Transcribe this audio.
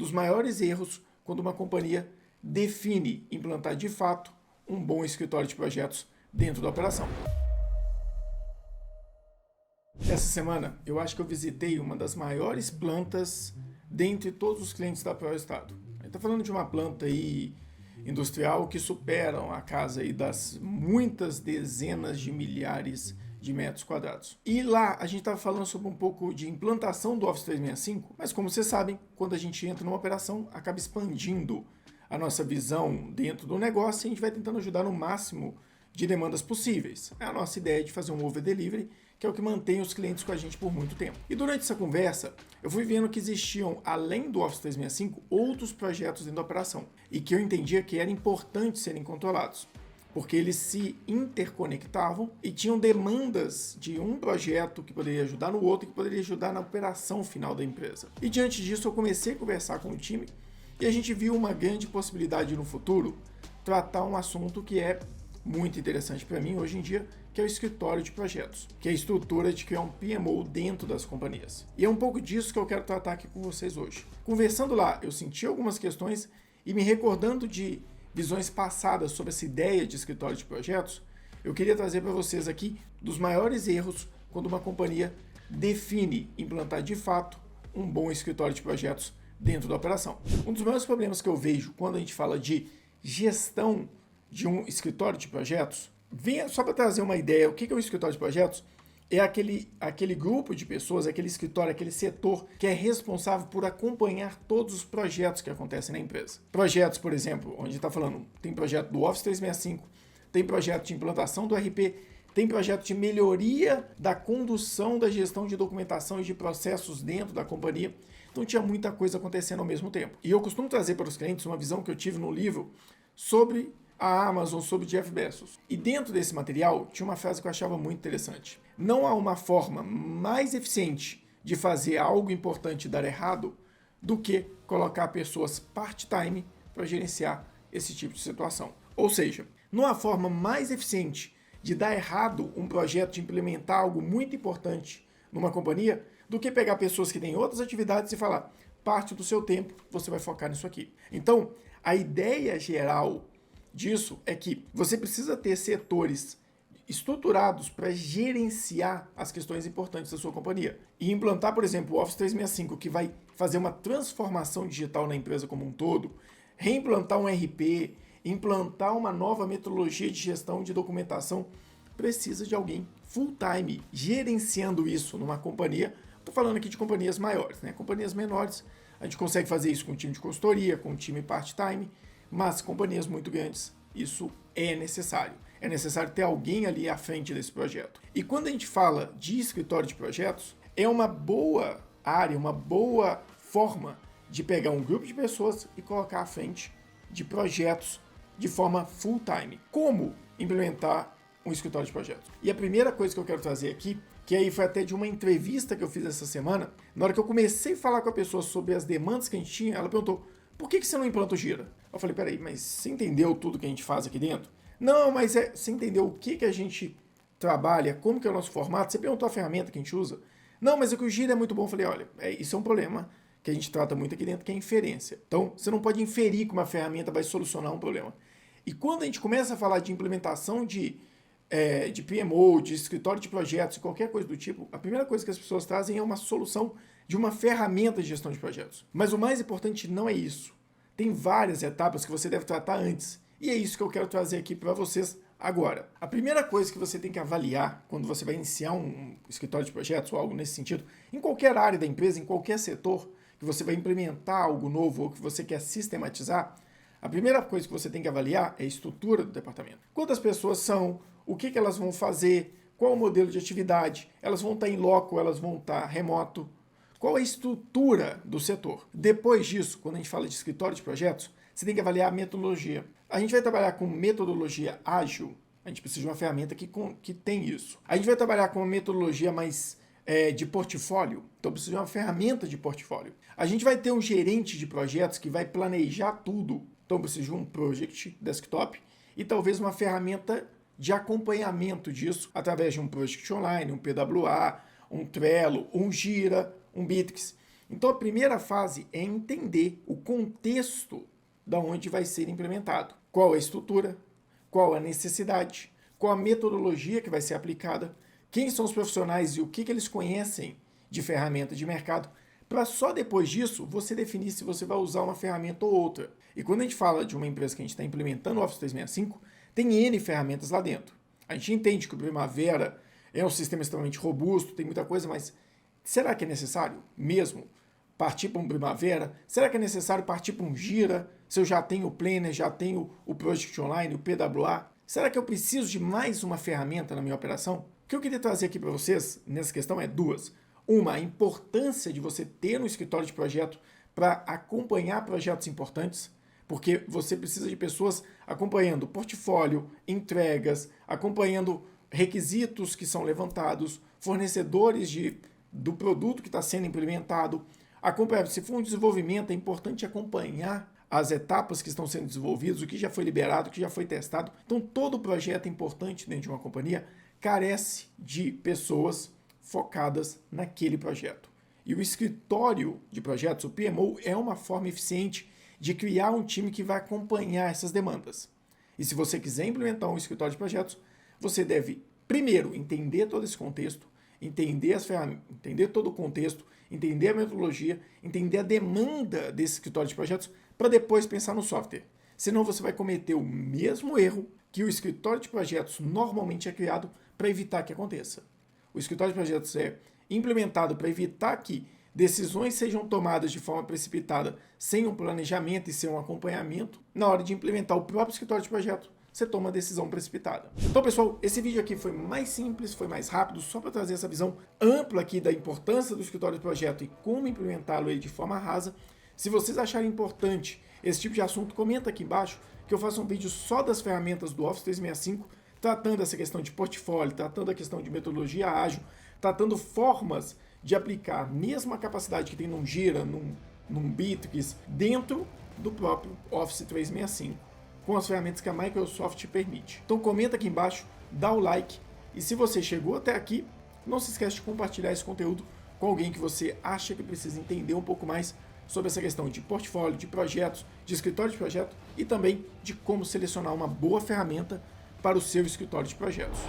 dos maiores erros quando uma companhia define implantar de fato um bom escritório de projetos dentro da operação. Essa semana, eu acho que eu visitei uma das maiores plantas dentre todos os clientes da ProEstado. A gente está falando de uma planta aí industrial que superam a casa aí das muitas dezenas de milhares de metros quadrados. E lá a gente estava falando sobre um pouco de implantação do Office 365, mas como vocês sabem, quando a gente entra numa operação, acaba expandindo a nossa visão dentro do negócio e a gente vai tentando ajudar no máximo de demandas possíveis. É a nossa ideia de fazer um over delivery, que é o que mantém os clientes com a gente por muito tempo. E durante essa conversa, eu fui vendo que existiam, além do Office 365, outros projetos dentro da operação, e que eu entendia que era importante serem controlados, porque eles se interconectavam e tinham demandas de um projeto que poderia ajudar no outro, que poderia ajudar na operação final da empresa. E diante disso, eu comecei a conversar com o time e a gente viu uma grande possibilidade no futuro tratar um assunto que é muito interessante para mim hoje em dia, que é o escritório de projetos, que é a estrutura de criar um PMO dentro das companhias. E é um pouco disso que eu quero tratar aqui com vocês hoje. Conversando lá, eu senti algumas questões e me recordando de visões passadas sobre essa ideia de escritório de projetos, eu queria trazer para vocês aqui dos maiores erros quando uma companhia define implantar de fato um bom escritório de projetos dentro da operação. Um dos maiores problemas que eu vejo quando a gente fala de gestão de um escritório de projetos, só para trazer uma ideia, o que é um escritório de projetos? É aquele grupo de pessoas, aquele escritório, aquele setor que é responsável por acompanhar todos os projetos que acontecem na empresa. Projetos, por exemplo, onde está falando, tem projeto do Office 365, tem projeto de implantação do RP, tem projeto de melhoria da condução da gestão de documentação e de processos dentro da companhia. Então tinha muita coisa acontecendo ao mesmo tempo. E eu costumo trazer para os clientes uma visão que eu tive no livro sobre a Amazon, sobre Jeff Bezos. E dentro desse material tinha uma frase que eu achava muito interessante. Não há uma forma mais eficiente de fazer algo importante dar errado do que colocar pessoas part-time para gerenciar esse tipo de situação. Ou seja, não há forma mais eficiente de dar errado um projeto, de implementar algo muito importante numa companhia, do que pegar pessoas que têm outras atividades e falar, parte do seu tempo você vai focar nisso aqui. Então, a ideia geral disso é que você precisa ter setores estruturados para gerenciar as questões importantes da sua companhia. E implantar, por exemplo, o Office 365, que vai fazer uma transformação digital na empresa como um todo, reimplantar um RP, implantar uma nova metodologia de gestão de documentação, precisa de alguém full-time gerenciando isso numa companhia. Estou falando aqui de companhias maiores, né? Companhias menores, a gente consegue fazer isso com um time de consultoria, com um time part-time, mas companhias muito grandes, isso é necessário. É necessário ter alguém ali à frente desse projeto. E quando a gente fala de escritório de projetos, é uma boa área, uma boa forma de pegar um grupo de pessoas e colocar à frente de projetos de forma full-time. Como implementar um escritório de projetos? E a primeira coisa que eu quero trazer aqui, que aí foi até de uma entrevista que eu fiz essa semana, na hora que eu comecei a falar com a pessoa sobre as demandas que a gente tinha, ela perguntou, por que você não implanta o Gira? Eu falei, peraí, mas você entendeu tudo que a gente faz aqui dentro? Não, mas você entendeu o que a gente trabalha, como que é o nosso formato? Você perguntou a ferramenta que a gente usa? Não, mas é que o Gira é muito bom. Eu falei, olha, isso é um problema que a gente trata muito aqui dentro, que é a inferência. Então, você não pode inferir que uma ferramenta vai solucionar um problema. E quando a gente começa a falar de implementação de PMO, de escritório de projetos, qualquer coisa do tipo, a primeira coisa que as pessoas trazem é uma solução de uma ferramenta de gestão de projetos. Mas o mais importante não é isso. Tem várias etapas que você deve tratar antes. E é isso que eu quero trazer aqui para vocês agora. A primeira coisa que você tem que avaliar quando você vai iniciar um escritório de projetos ou algo nesse sentido, em qualquer área da empresa, em qualquer setor, que você vai implementar algo novo ou que você quer sistematizar, a primeira coisa que você tem que avaliar é a estrutura do departamento. Quantas pessoas são, o que elas vão fazer, qual o modelo de atividade, elas vão estar em loco, elas vão estar remoto, qual a estrutura do setor. Depois disso, quando a gente fala de escritório de projetos, você tem que avaliar a metodologia. A gente vai trabalhar com metodologia ágil, a gente precisa de uma ferramenta que tem isso. A gente vai trabalhar com uma metodologia mais de portfólio, então precisa de uma ferramenta de portfólio. A gente vai ter um gerente de projetos que vai planejar tudo, então precisa de um project desktop e talvez uma ferramenta de acompanhamento disso através de um project online, um PWA, um Trello, um Gira, um Bitrix. Então a primeira fase é entender o contexto da onde vai ser implementado. Qual a estrutura, qual a necessidade, qual a metodologia que vai ser aplicada, quem são os profissionais e o que eles conhecem de ferramenta de mercado, para só depois disso você definir se você vai usar uma ferramenta ou outra. E quando a gente fala de uma empresa que a gente está implementando o Office 365, tem N ferramentas lá dentro. A gente entende que o Primavera é um sistema extremamente robusto, tem muita coisa, mas será que é necessário mesmo partir para um Primavera? Será que é necessário partir para um Gira? Se eu já tenho o Planner, já tenho o Project Online, o PWA? Será que eu preciso de mais uma ferramenta na minha operação? O que eu queria trazer aqui para vocês nessa questão é duas. Uma, a importância de você ter um escritório de projeto para acompanhar projetos importantes, porque você precisa de pessoas acompanhando portfólio, entregas, acompanhando requisitos que são levantados, fornecedores do produto que está sendo implementado. Se for um desenvolvimento, é importante acompanhar as etapas que estão sendo desenvolvidas, o que já foi liberado, o que já foi testado. Então, todo projeto importante dentro de uma companhia carece de pessoas focadas naquele projeto. E o escritório de projetos, o PMO, é uma forma eficiente de criar um time que vai acompanhar essas demandas. E se você quiser implementar um escritório de projetos, você deve, primeiro, entender todo esse contexto, entender as ferramentas, entender todo o contexto, entender a metodologia, entender a demanda desse escritório de projetos, para depois pensar no software. Senão você vai cometer o mesmo erro que o escritório de projetos normalmente é criado para evitar que aconteça. O escritório de projetos é implementado para evitar que decisões sejam tomadas de forma precipitada, sem um planejamento e sem um acompanhamento. Na hora de implementar o próprio escritório de projeto, você toma a decisão precipitada. Então, pessoal, esse vídeo aqui foi mais simples, foi mais rápido, só para trazer essa visão ampla aqui da importância do escritório de projeto e como implementá-lo aí de forma rasa. Se vocês acharem importante esse tipo de assunto, comenta aqui embaixo que eu faço um vídeo só das ferramentas do Office 365, tratando essa questão de portfólio, tratando a questão de metodologia ágil, tratando formas de aplicar a mesma capacidade que tem num Gira, num Bitrix, dentro do próprio Office 365, com as ferramentas que a Microsoft permite. Então comenta aqui embaixo, dá o like, e se você chegou até aqui, não se esquece de compartilhar esse conteúdo com alguém que você acha que precisa entender um pouco mais sobre essa questão de portfólio, de projetos, de escritório de projeto e também de como selecionar uma boa ferramenta para o seu escritório de projetos.